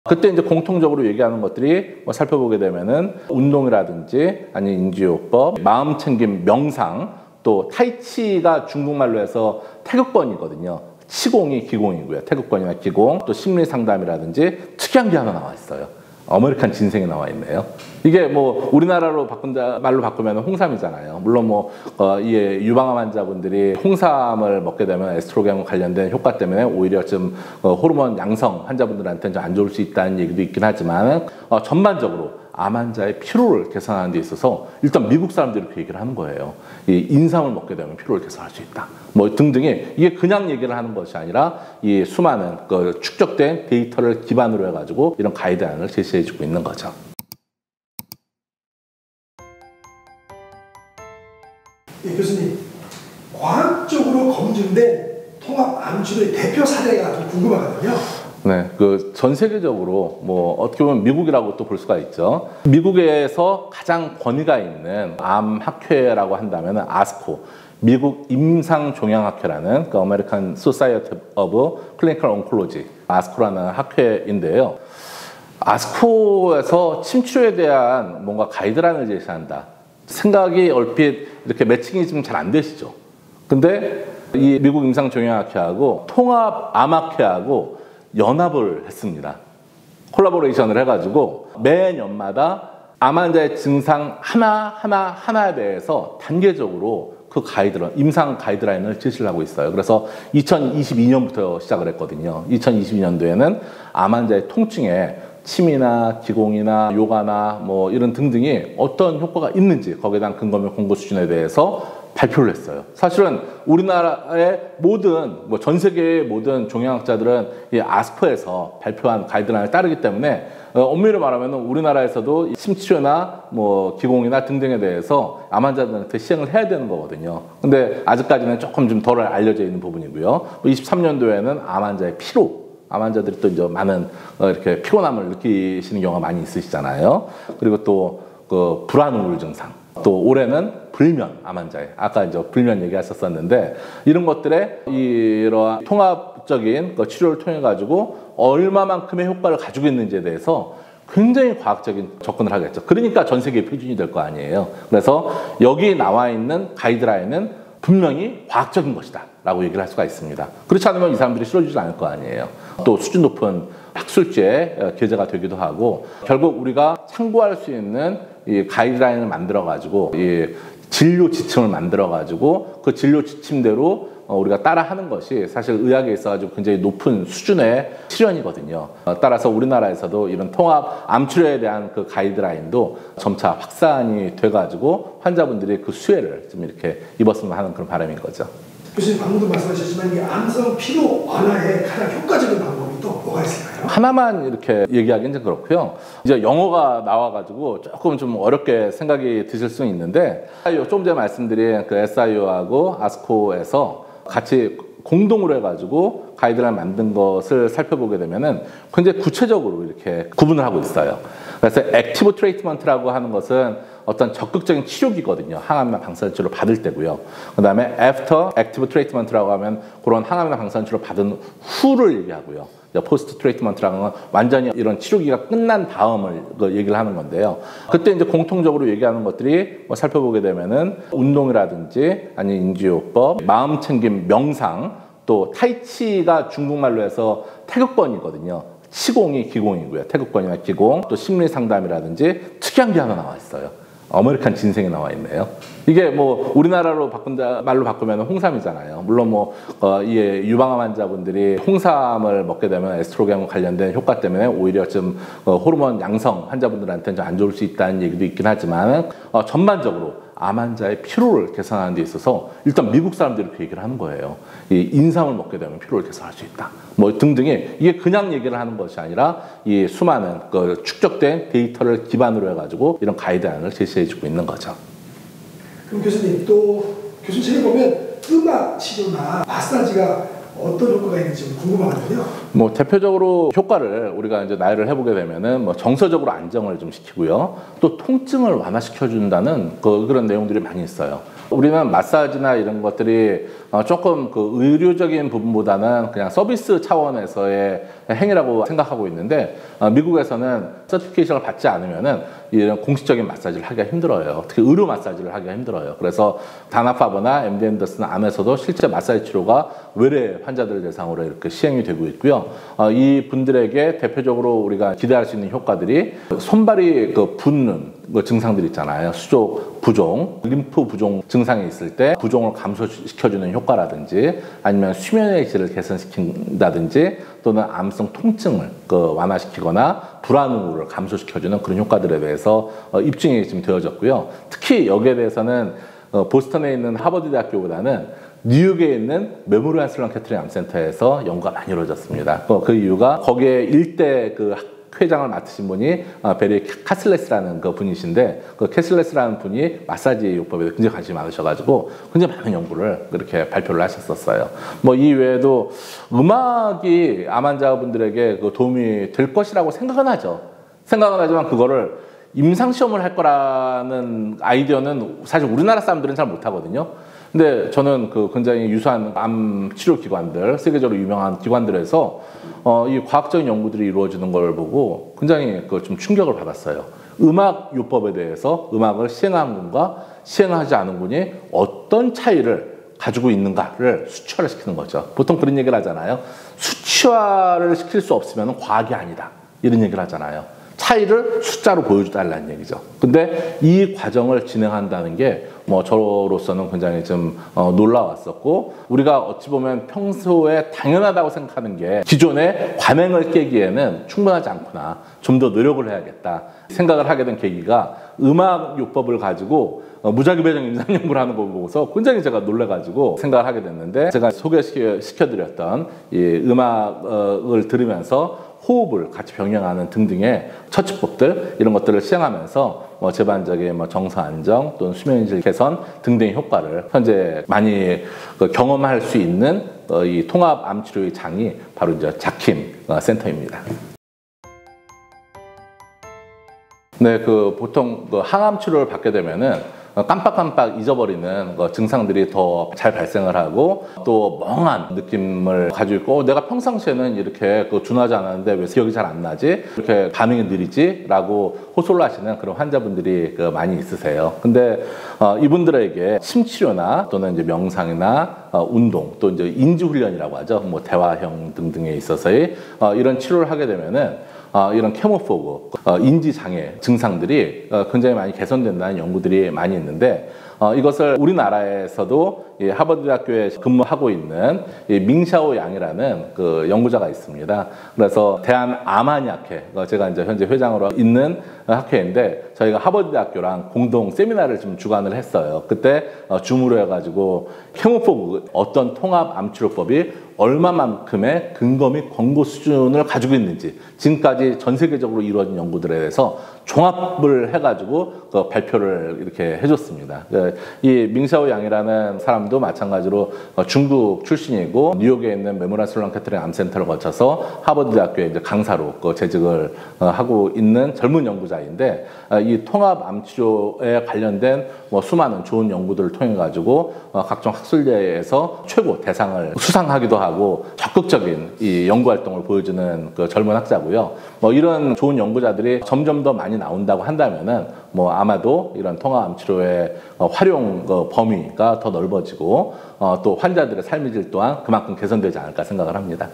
그때 이제 공통적으로 얘기하는 것들이 살펴보게 되면은 운동이라든지 아니면 인지요법, 마음챙김, 명상, 또 타이치가 중국말로 해서 태극권이거든요. 치공이 기공이고요. 태극권이나 기공, 또 심리상담이라든지 특이한 게 하나 나와 있어요. 아메리칸 진생이 나와 있네요. 이게 뭐 우리나라로 말로 바꾸면 홍삼이잖아요. 물론 이 유방암 환자분들이 홍삼을 먹게 되면 에스트로겐과 관련된 효과 때문에 오히려 좀 호르몬 양성 환자분들한테는 좀 안 좋을 수 있다는 얘기도 있긴 하지만 전반적으로 암 환자의 피로를 개선하는 데 있어서 일단 미국 사람들이 그 얘기를 하는 거예요. 이 인삼을 먹게 되면 피로를 개선할 수 있다. 등등이 이게 그냥 얘기를 하는 것이 아니라 이 수많은 축적된 데이터를 기반으로 해가지고 이런 가이드라인을 제시해주고 있는 거죠. 예, 교수님, 과학적으로 검증된 통합암치료의 대표 사례가 좀 궁금하거든요. 네, 전 세계적으로 어떻게 보면 미국이라고 또 볼 수가 있죠. 미국에서 가장 권위가 있는 암 학회라고 한다면 ASCO, 미국 임상종양학회라는 American Society of Clinical Oncology, ASCO라는 학회인데요. ASCO에서 침치료에 대한 뭔가 가이드라인을 제시한다. 생각이 얼핏 이렇게 매칭이 좀 잘 안 되시죠. 근데 이 미국 임상종양학회하고 통합암학회하고 연합을 했습니다. 콜라보레이션을 해가지고 매년마다 암 환자의 증상 하나에 대해서 단계적으로 그 임상 가이드라인을 제시를 하고 있어요. 그래서 2022년부터 시작을 했거든요. 2022년도에는 암 환자의 통증에 침이나 기공이나 요가나 이런 등등이 어떤 효과가 있는지 거기에 대한 근거면 공고 수준에 대해서 발표를 했어요. 사실은 우리나라의 모든 전 세계의 모든 종양학자들은 이 ASCO에서 발표한 가이드라인을 따르기 때문에 엄밀히 말하면 우리나라에서도 침치료나 기공이나 등등에 대해서 암 환자들한테 시행을 해야 되는 거거든요. 근데 아직까지는 조금 좀 덜 알려져 있는 부분이고요. 23년도에는 암 환자의 암 환자들이 또 이제 많은 이렇게 피곤함을 느끼시는 경우가 많이 있으시잖아요. 그리고 또 불안 우울 증상. 또 올해는 불면 암 환자의 아까 이제 불면 얘기하셨었는데 이런 것들에 이러한 통합적인 치료를 통해 가지고 얼마만큼의 효과를 가지고 있는지에 대해서 굉장히 과학적인 접근을 하겠죠. 그러니까 전 세계 표준이 될 거 아니에요. 그래서 여기 나와 있는 가이드라인은 분명히 과학적인 것이다 라고 얘기를 할 수가 있습니다. 그렇지 않으면 이 사람들이 실어주지 않을 거 아니에요. 또 수준 높은 학술지에 게재가 되기도 하고 결국 우리가 참고할 수 있는 이 가이드라인을 만들어 가지고 이 진료 지침을 만들어 가지고 그 진료 지침대로 우리가 따라하는 것이 사실 의학에 있어가지고 굉장히 높은 수준의 실현이거든요. 따라서 우리나라에서도 이런 통합 암 치료에 대한 그 가이드라인도 점차 확산이 돼가지고 환자분들이 그 수혜를 좀 이렇게 입었으면 하는 그런 바람인 거죠. 교수님 방금도 말씀하셨지만 이 암성 피로 완화에 가장 효과적인 방법이 또 뭐가 있을까요? 하나만 이렇게 얘기하기는 좀 그렇고요. 이제 영어가 나와가지고 조금 좀 어렵게 생각이 드실 수는 있는데 좀 전에 말씀드린 그 SIO하고 ASCO에서 같이 공동으로 해가지고 가이드라인 만든 것을 살펴보게 되면은 굉장히 구체적으로 이렇게 구분을 하고 있어요. 그래서 액티브 트리트먼트라고 하는 것은 어떤 적극적인 치료기거든요. 항암이나 방사선 치료 받을 때고요. 그 다음에 애프터 액티브 트리트먼트라고 하면 그런 항암이나 방사선 치료 받은 후를 얘기하고요. 포스트 트리트먼트라는 건 완전히 이런 치료기가 끝난 다음을 얘기를 하는 건데요. 그때 이제 공통적으로 얘기하는 것들이 살펴보게 되면은 운동이라든지 아니면 인지요법, 마음챙김, 명상, 또 타이치가 중국말로 해서 태극권이거든요. 치공이 기공이고요. 태극권이나 기공, 또 심리상담이라든지 특이한 게 하나 나와 있어요. 아메리칸 진생이 나와 있네요. 이게 우리나라로 말로 바꾸면 홍삼이잖아요. 물론 이 유방암 환자분들이 홍삼을 먹게 되면 에스트로겐과 관련된 효과 때문에 오히려 좀 호르몬 양성 환자분들한테는 좀 안 좋을 수 있다는 얘기도 있긴 하지만 전반적으로 암 환자의 피로를 개선하는 데 있어서 일단 미국 사람들이 그 얘기를 하는 거예요. 이 인삼을 먹게 되면 피로를 개선할 수 있다. 등등이 이게 그냥 얘기를 하는 것이 아니라 이 수많은 축적된 데이터를 기반으로 해가지고 이런 가이드라인을 제시해주고 있는 거죠. 그럼 교수님 또 교수님 책에 보면 음악 치료나 마사지가 어떤 효과가 있는지 궁금하거든요. 뭐 대표적으로 효과를 우리가 이제 나열을 해보게 되면은 뭐 정서적으로 안정을 좀 시키고요. 또 통증을 완화시켜 준다는 그런 내용들이 많이 있어요. 우리는 마사지나 이런 것들이 조금 그 의료적인 부분보다는 그냥 서비스 차원에서의 행위라고 생각하고 있는데, 미국에서는 서티피케이션을 받지 않으면은 이런 공식적인 마사지를 하기가 힘들어요. 특히 의료 마사지를 하기가 힘들어요. 그래서 다나파버나 MD 앤더슨 암에서도 실제 마사지 치료가 외래 환자들 대상으로 이렇게 시행이 되고 있고요. 이 분들에게 대표적으로 우리가 기대할 수 있는 효과들이 손발이 그 붓는 그 증상들 있잖아요. 수족 부종, 림프 부종 증상이 있을 때 부종을 감소시켜주는 효과라든지, 아니면 수면의 질을 개선시킨다든지, 또는 암성 통증을 완화시키거나 불안우를 감소시켜주는 그런 효과들에 대해서 입증이 지금 되어졌고요. 특히 여기에 대해서는 보스턴에 있는 하버드 대학교보다는 뉴욕에 있는 메모리얼 슬런 캐터링 암센터에서 연구가 많이 이루어졌습니다. 그 이유가 거기에 일대 회장을 맡으신 분이 베리 카슬레스라는 그 분이신데, 그 캐슬레스라는 분이 마사지 요법에 굉장히 관심이 많으셔가지고 굉장히 많은 연구를 그렇게 발표를 하셨었어요. 뭐 이 외에도 음악이 암 환자분들에게 도움이 될 것이라고 생각은 하죠. 생각은 하지만 그거를 임상시험을 할 거라는 아이디어는 사실 우리나라 사람들은 잘 못하거든요. 근데 저는 굉장히 유사한 암 치료 기관들, 세계적으로 유명한 기관들에서 이 과학적인 연구들이 이루어지는 걸 보고 굉장히 좀 충격을 받았어요. 음악 요법에 대해서 음악을 시행한 분과 시행하지 않은 분이 어떤 차이를 가지고 있는가를 수치화를 시키는 거죠. 보통 그런 얘기를 하잖아요. 수치화를 시킬 수 없으면 과학이 아니다, 이런 얘기를 하잖아요. 차이를 숫자로 보여달라는 얘기죠. 근데 이 과정을 진행한다는 게 뭐 저로서는 굉장히 좀 놀라웠었고, 우리가 어찌 보면 평소에 당연하다고 생각하는 게 기존의 관행을 깨기에는 충분하지 않구나, 좀 더 노력을 해야겠다 생각을 하게 된 계기가 음악 요법을 가지고 무작위 배정 임상 연구를 하는 걸 보고서 굉장히 제가 놀래가지고 생각을 하게 됐는데, 제가 소개시켜드렸던 이 음악을 들으면서 호흡을 같이 병행하는 등등의 처치법들, 이런 것들을 시행하면서 제반적인 정서 안정 또는 수면의 질 개선 등등의 효과를 현재 많이 경험할 수 있는 이 통합 암 치료의 장이 바로 이제 자킴 센터입니다. 네, 보통 항암 치료를 받게 되면은 깜빡깜빡 잊어버리는 증상들이 더 잘 발생을 하고, 또 멍한 느낌을 가지고 있고, 내가 평상시에는 이렇게 둔하지 않았는데 왜 기억이 잘 안 나지? 이렇게 반응이 느리지? 라고 호소를 하시는 그런 환자분들이 많이 있으세요. 근데 이분들에게 침치료나 또는 이제 명상이나 운동, 또 이제 인지훈련이라고 하죠. 뭐 대화형 등등에 있어서의 이런 치료를 하게 되면은 이런 캐모포그, 인지장애 증상들이 굉장히 많이 개선된다는 연구들이 많이 있는데, 이것을 우리나라에서도 하버드 대학교에 근무하고 있는 밍샤오 양이라는 연구자가 있습니다. 그래서 대한암한의학회, 제가 이제 현재 회장으로 있는 학회인데, 저희가 하버드 대학교랑 공동 세미나를 좀 주관을 했어요. 그때 줌으로 해가지고 캐모포그, 어떤 통합 암치료법이 얼마만큼의 근거 및 권고 수준을 가지고 있는지, 지금까지 전 세계적으로 이루어진 연구들에 대해서 종합을 해가지고 발표를 이렇게 해줬습니다. 이 밍샤오 양이라는 사람도 마찬가지로 중국 출신이고, 뉴욕에 있는 메모리얼 슬런 캐터링 암센터를 거쳐서 하버드 대학교에 이제 강사로 재직을 하고 있는 젊은 연구자인데, 이 통합 암 치료에 관련된 수많은 좋은 연구들을 통해 가지고 각종 학술대회에서 최고 대상을 수상하기도 하고 적극적인 이 연구 활동을 보여주는 젊은 학자고요. 이런 좋은 연구자들이 점점 더 많이 나온다고 한다면은 아마도 이런 통합 암 치료의 활용 범위가 더 넓어지고, 또 환자들의 삶의 질 또한 그만큼 개선되지 않을까 생각을 합니다.